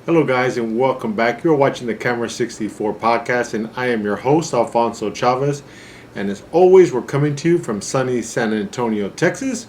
Hello, guys, and welcome back. You're watching the Camera 64 podcast, and I am your host, Alfonso Chavez. And as always, we're coming to you from sunny San Antonio, Texas,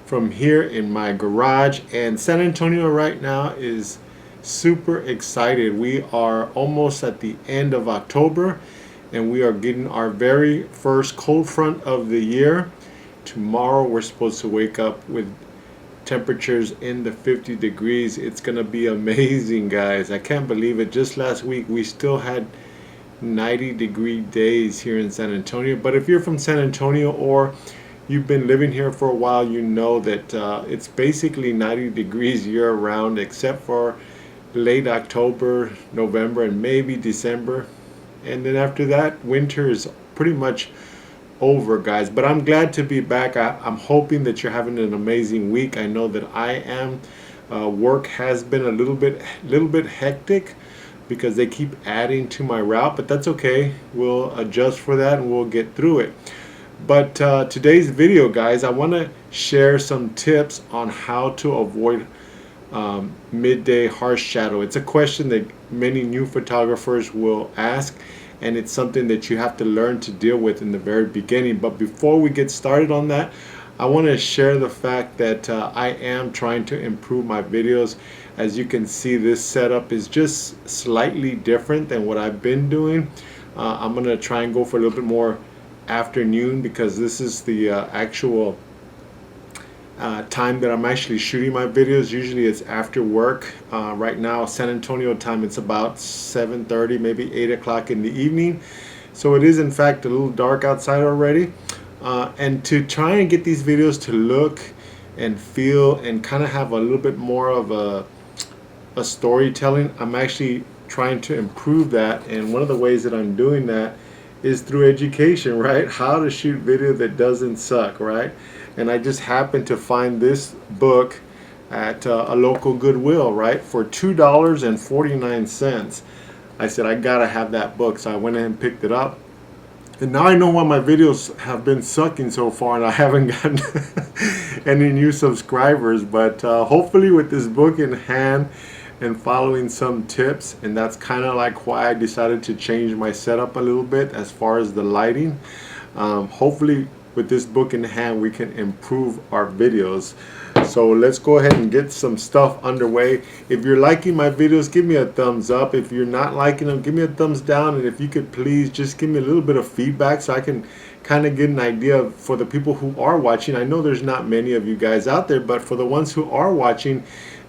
from here in my garage. And San Antonio right now is super excited. We are almost at the end of October, and we are getting our very first cold front of the year. Tomorrow, we're supposed to wake up with temperatures in the 50 degrees. It's gonna be amazing, guys. I can't believe it. Just last week we still had 90-degree days here in San Antonio. But if you're from San Antonio or you've been living here for a while, you know that it's basically 90 degrees year round, except for late October, November, and maybe December. And then after that, winter is pretty much over, guys. But I'm glad to be back. I'm hoping that you're having an amazing week. I know that I am. Work has been a little bit hectic because they keep adding to my route, but that's okay. We'll adjust for that and we'll get through it. But today's video, guys, I want to share some tips on how to avoid midday harsh shadow. It's a question that many new photographers will ask, and it's something that you have to learn to deal with in the very beginning. But before we get started on that, I want to share the fact that I am trying to improve my videos. As you can see, this setup is just slightly different than what I've been doing. I'm going to try and go for a little bit more afternoon because this is the actual time that I'm actually shooting my videos. Usually it's after work. Right now, San Antonio time, it's about 7:30, maybe 8 o'clock in the evening. So it is in fact a little dark outside already. And to try and get these videos to look and feel and kind of have a little bit more of a storytelling, I'm actually trying to improve that. And one of the ways that I'm doing that is through education, right? How to shoot video that doesn't suck, right? And I just happened to find this book at a local Goodwill, right, for $2.49. I said, I gotta have that book. So I went ahead and picked it up. And now I know why my videos have been sucking so far and I haven't gotten any new subscribers. But hopefully with this book in hand and following some tips, and that's kind of like why I decided to change my setup a little bit as far as the lighting. Hopefully with this book in hand we can improve our videos. So let's go ahead and get some stuff underway. If you're liking my videos, give me a thumbs up. If you're not liking them, give me a thumbs down. And if you could please just give me a little bit of feedback so I can kind of get an idea for the people who are watching. I know there's not many of you guys out there, but for the ones who are watching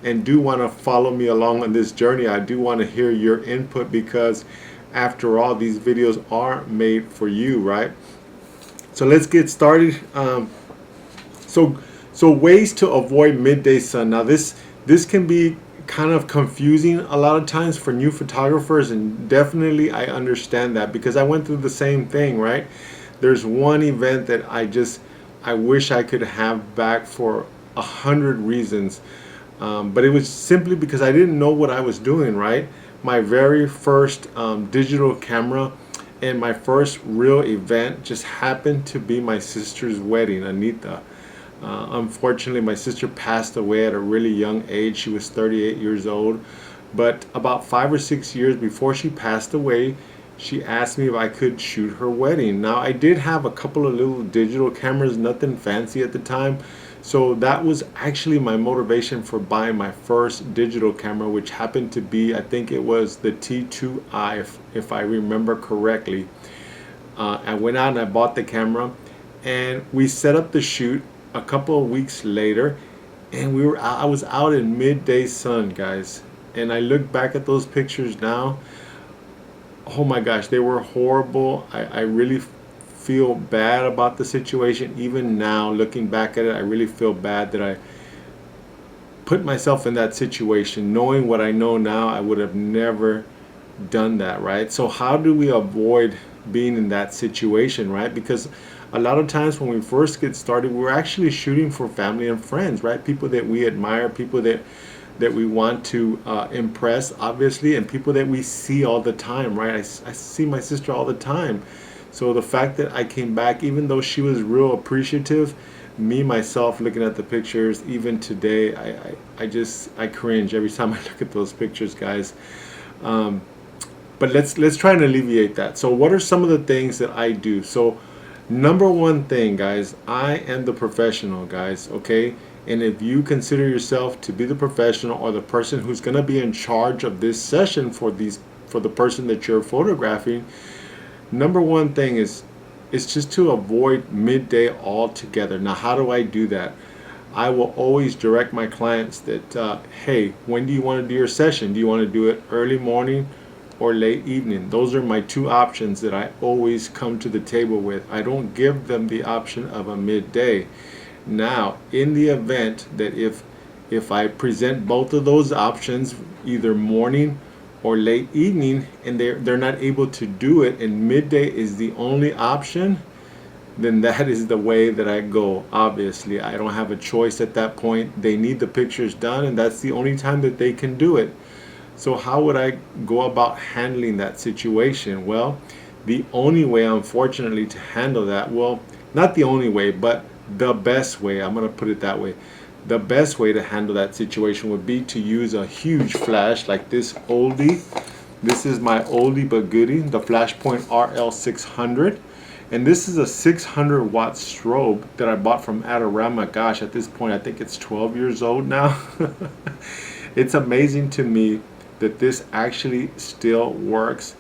and do want to follow me along on this journey, I do want to hear your input, because after all, these videos are made for you, right? So let's get started. So ways to avoid midday sun. Now this can be kind of confusing a lot of times for new photographers, and definitely I understand that because I went through the same thing, right? There's one event that I wish I could have back for 100 reasons. But it was simply because I didn't know what I was doing, right? My very first digital camera and my first real event just happened to be my sister's wedding, Anita. Unfortunately, my sister passed away at a really young age. She was 38 years old. But about 5 or 6 years before she passed away, she asked me if I could shoot her wedding. Now, I did have a couple of little digital cameras, nothing fancy at the time. So that was actually my motivation for buying my first digital camera, which happened to be, I think it was the T2i, if I remember correctly. I went out and I bought the camera, and we set up the shoot a couple of weeks later, and I was out in midday sun, guys. And I look back at those pictures now. Oh my gosh, they were horrible. I really feel bad about the situation. Even now, looking back at it, I really feel bad that I put myself in that situation. Knowing what I know now, I would have never done that, right? So how do we avoid being in that situation, right? Because a lot of times when we first get started, we're actually shooting for family and friends, right? People that we admire, people that we want to impress, obviously, and people that we see all the time, right? I see my sister all the time. So the fact that I came back, even though she was real appreciative, me myself looking at the pictures even today, I cringe every time I look at those pictures, guys. um, but let's try and alleviate that. So what are some of the things that I do? So number one thing, guys, I am the professional, guys, okay? And if you consider yourself to be the professional or the person who's going to be in charge of this session for the person that you're photographing, number one thing is just to avoid midday altogether. Now, how do I do that? I will always direct my clients that, hey, when do you want to do your session? Do you want to do it early morning or late evening? Those are my two options that I always come to the table with. I don't give them the option of a midday. Now, in the event that if I present both of those options, either morning or late evening, and they're not able to do it, and midday is the only option, then that is the way that I go. Obviously, I don't have a choice at that point. They need the pictures done, and that's the only time that they can do it. So how would I go about handling that situation? Well, the only way, unfortunately, to handle that, well, not the only way, but the best way, I'm going to put it that way. The best way to handle that situation would be to use a huge flash like this oldie. This is my oldie but goodie, the Flashpoint RL600. And this is a 600 watt strobe that I bought from Adorama. Gosh, at this point, I think it's 12 years old now. It's amazing to me that this actually still works.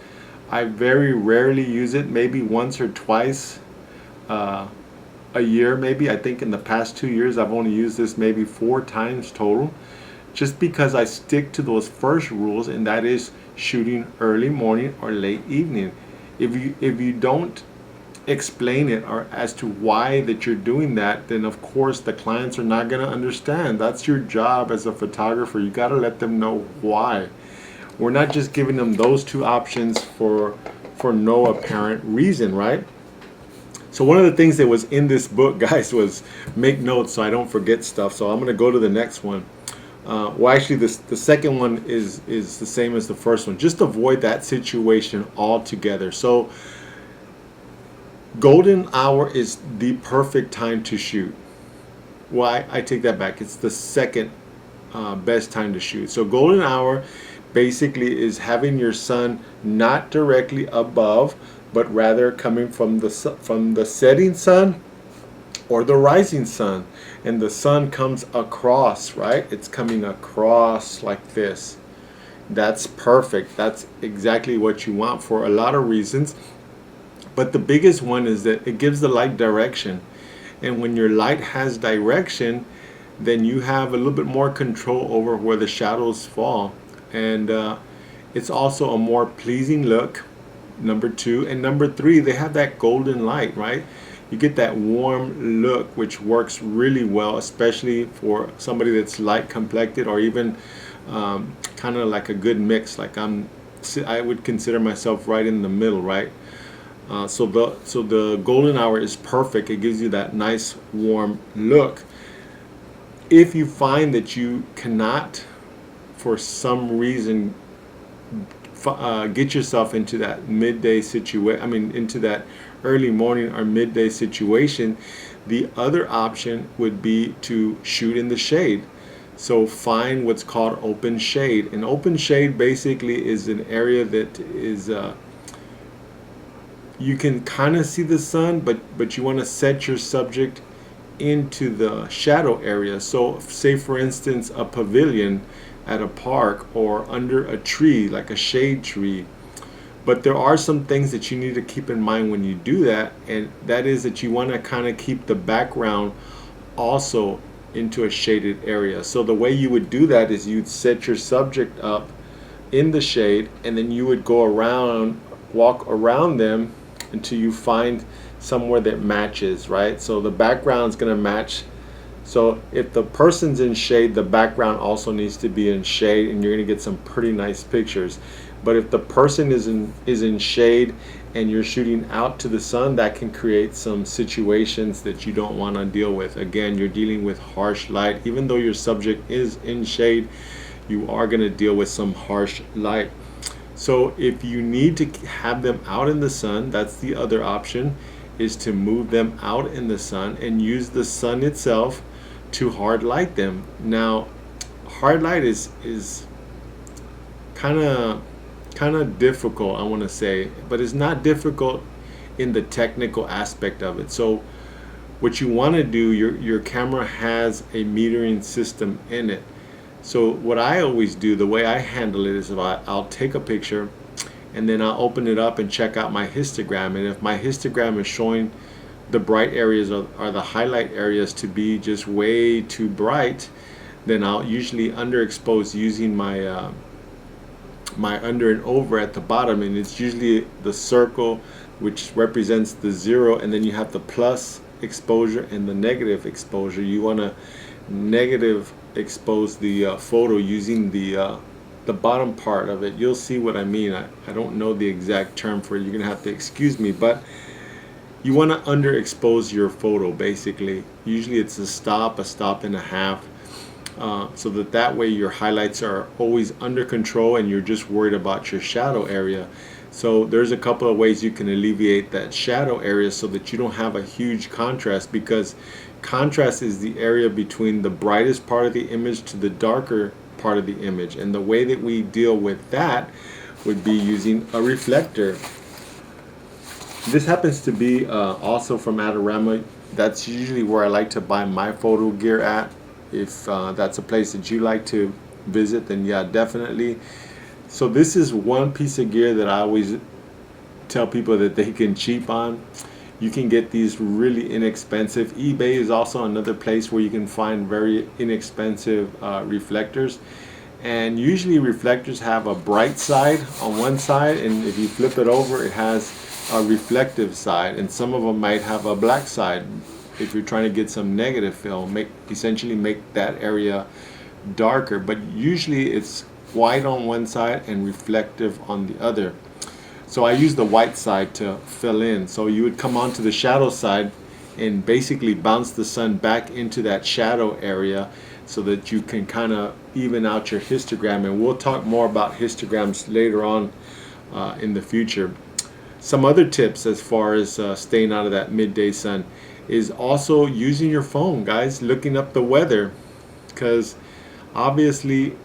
I very rarely use it, maybe once or twice a year, maybe. I think in the past 2 years I've only used this maybe 4 times total, just because I stick to those first rules, and that is shooting early morning or late evening. If you don't explain it or as to why that you're doing that, then of course the clients are not going to understand. That's your job as a photographer. You got to let them know why. We're not just giving them those two options for no apparent reason, right? So one of the things that was in this book, guys, was make notes so I don't forget stuff. So I'm going to go to the next one. Well, actually, the second one is the same as the first one. Just avoid that situation altogether. So golden hour is the perfect time to shoot. Well, I take that back. It's the second best time to shoot. So golden hour basically is having your sun not directly above, but rather coming from the setting sun or the rising sun, and the sun comes across, right? It's coming across like this. That's perfect. That's exactly what you want for a lot of reasons. But the biggest one is that it gives the light direction. And when your light has direction, then you have a little bit more control over where the shadows fall. And it's also a more pleasing look, number 2. And number 3, they have that golden light, right? You get that warm look, which works really well, especially for somebody that's light complected, or even kind of like a good mix. Like I would consider myself right in the middle, right? So the golden hour is perfect. It gives you that nice warm look. If you find that you cannot, for some reason, get yourself into that midday situation, into that early morning or midday situation, the other option would be to shoot in the shade. So find what's called open shade. And open shade basically is an area that is you can kind of see the sun, but you want to set your subject into the shadow area. So say for instance a pavilion at a park, or under a tree like a shade tree. But there are some things that you need to keep in mind when you do that, and that is that you want to kind of keep the background also into a shaded area. So the way you would do that is you'd set your subject up in the shade, and then you would go around, walk around them until you find somewhere that matches, right? So the background's going to match. So if the person's in shade, the background also needs to be in shade, and you're going to get some pretty nice pictures. But if the person is in shade and you're shooting out to the sun, that can create some situations that you don't want to deal with. Again, you're dealing with harsh light. Even though your subject is in shade, you are going to deal with some harsh light. So if you need to have them out in the sun, that's the other option. is to move them out in the sun and use the sun itself to hard light them. Now, hard light is kind of difficult, I want to say, but it's not difficult in the technical aspect of it. So what you want to do, your camera has a metering system in it. So what I always do, the way I handle it is I'll take a picture and then I'll open it up and check out my histogram. And if my histogram is showing the bright areas or the highlight areas to be just way too bright, then I'll usually underexpose using my my under and over at the bottom, and it's usually the circle which represents the 0, and then you have the plus exposure and the negative exposure. You want to negative expose the photo using the bottom part of it. You'll see what I mean. I don't know the exact term for it. You're gonna have to excuse me, but you want to underexpose your photo. Basically, usually it's a stop and a half, so that way your highlights are always under control and you're just worried about your shadow area. So there's a couple of ways you can alleviate that shadow area so that you don't have a huge contrast, because contrast is the area between the brightest part of the image to the darker part of the image, and the way that we deal with that would be using a reflector. This happens to be also from Adorama. That's usually where I like to buy my photo gear at. If that's a place that you like to visit, then yeah, definitely. So this is one piece of gear that I always tell people that they can cheap on. You can get these really inexpensive. eBay is also another place where you can find very inexpensive reflectors. And usually reflectors have a bright side on one side, and if you flip it over, it has a reflective side, and some of them might have a black side if you're trying to get some negative film, essentially make that area darker. But usually it's white on one side and reflective on the other. So I use the white side to fill in. So you would come onto the shadow side and basically bounce the sun back into that shadow area so that you can kind of even out your histogram. And we'll talk more about histograms later on in the future. Some other tips as far as staying out of that midday sun is also using your phone, guys, looking up the weather, because obviously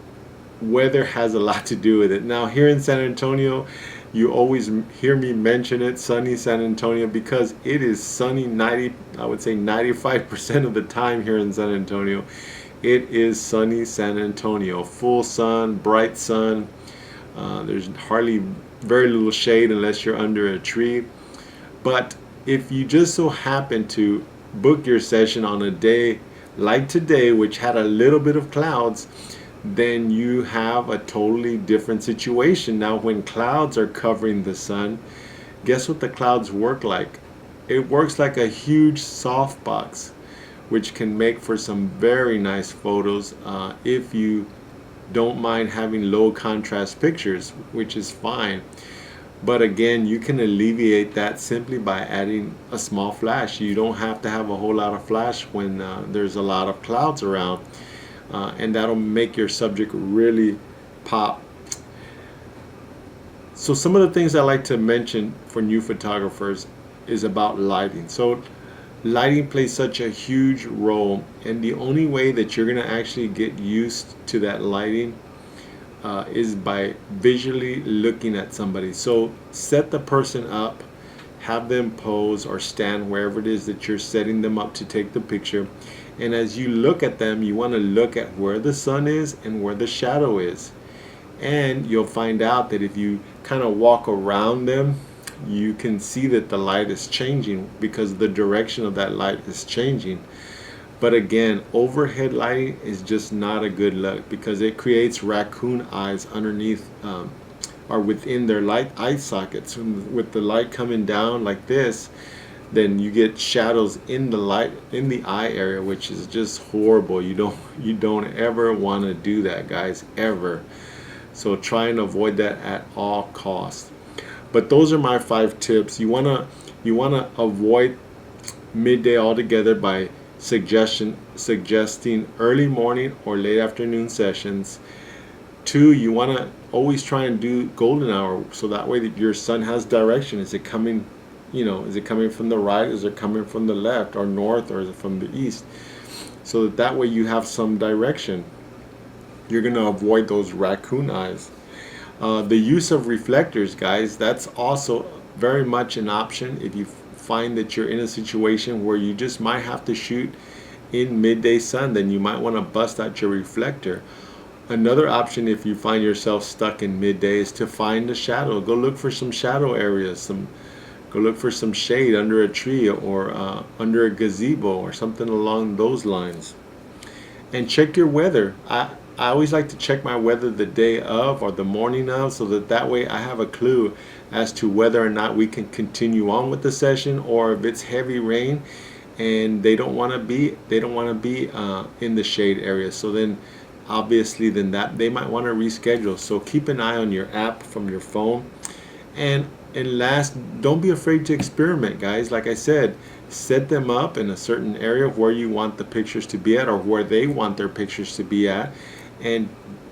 weather has a lot to do with it. Now here in San Antonio, you always hear me mention it, sunny San Antonio, because it is sunny 95% of the time here in San Antonio. It is sunny San Antonio, full sun, bright sun. There's very little shade unless you're under a tree. But if you just so happen to book your session on a day like today, which had a little bit of clouds, then you have a totally different situation. Now when clouds are covering the sun, guess what the clouds work like? It works like a huge softbox, which can make for some very nice photos if you don't mind having low contrast pictures, which is fine. But again, you can alleviate that simply by adding a small flash. You don't have to have a whole lot of flash when there's a lot of clouds around, and that'll make your subject really pop. So some of the things I like to mention for new photographers is about lighting. So lighting plays such a huge role, and the only way that you're going to actually get used to that lighting is by visually looking at somebody. So set the person up, have them pose or stand wherever it is that you're setting them up to take the picture, and as you look at them, you want to look at where the sun is and where the shadow is. And you'll find out that if you kind of walk around them, you can see that the light is changing because the direction of that light is changing. But again, overhead lighting is just not a good look because it creates raccoon eyes underneath or within their eye sockets. With the light coming down like this, then you get shadows in the eye area, which is just horrible. You don't ever want to do that, guys, ever. So try and avoid that at all costs. But those are my 5 tips. You wanna avoid midday altogether by suggesting early morning or late afternoon sessions. 2, you want to always try and do golden hour, so that way that your sun has direction. Is it coming is it coming from the right, is it coming from the left or north, or is it from the east? So that way you have some direction. You're going to avoid those raccoon eyes. The use of reflectors, guys, that's also very much an option if you find that you're in a situation where you just might have to shoot in midday sun. Then you might want to bust out your reflector. Another option, if you find yourself stuck in midday, is to find a shadow. Go look for some shadow areas. Go look for some shade under a tree, or under a gazebo, or something along those lines. And check your weather. I always like to check my weather the day of or the morning of, so that way I have a clue as to whether or not we can continue on with the session, or if it's heavy rain and they don't want to be in the shade area. So then obviously that they might want to reschedule. So keep an eye on your app from your phone. And last, don't be afraid to experiment, guys. Like I said, set them up in a certain area where you want the pictures to be at, or where they want their pictures to be at, and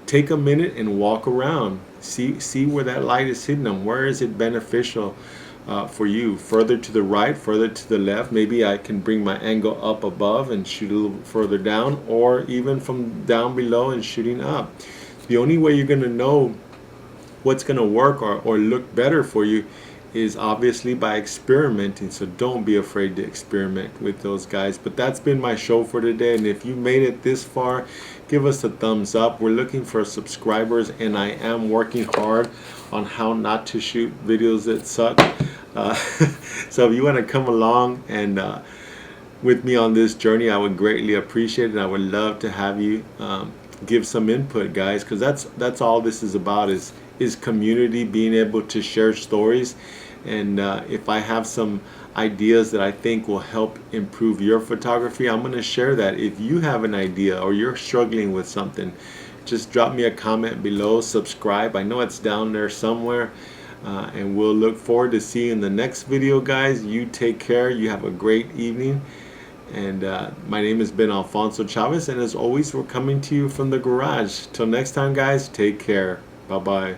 take a minute and walk around. See where that light is hitting them. Where is it beneficial for you? Further to the right, further to the left. Maybe I can bring my angle up above and shoot a little further down, or even from down below and shooting up. The only way you're going to know what's going to work or look better for you is obviously by experimenting. So don't be afraid to experiment with those, guys. But that's been my show for today, and if you made it this far, give us a thumbs up. We're looking for subscribers, and I am working hard on how not to shoot videos that suck. So if you want to come along and with me on this journey, I would greatly appreciate it, and I would love to have you give some input, guys, because that's all this is about, is community, being able to share stories. And if I have some ideas that I think will help improve your photography, I'm going to share that. If you have an idea or you're struggling with something, just drop me a comment below, subscribe. I know it's down there somewhere. And we'll look forward to seeing you in the next video, guys. You take care. You have a great evening. And my name has been Alfonso Chavez, and as always, we're coming to you from the garage. Till next time, guys, take care. Bye-bye.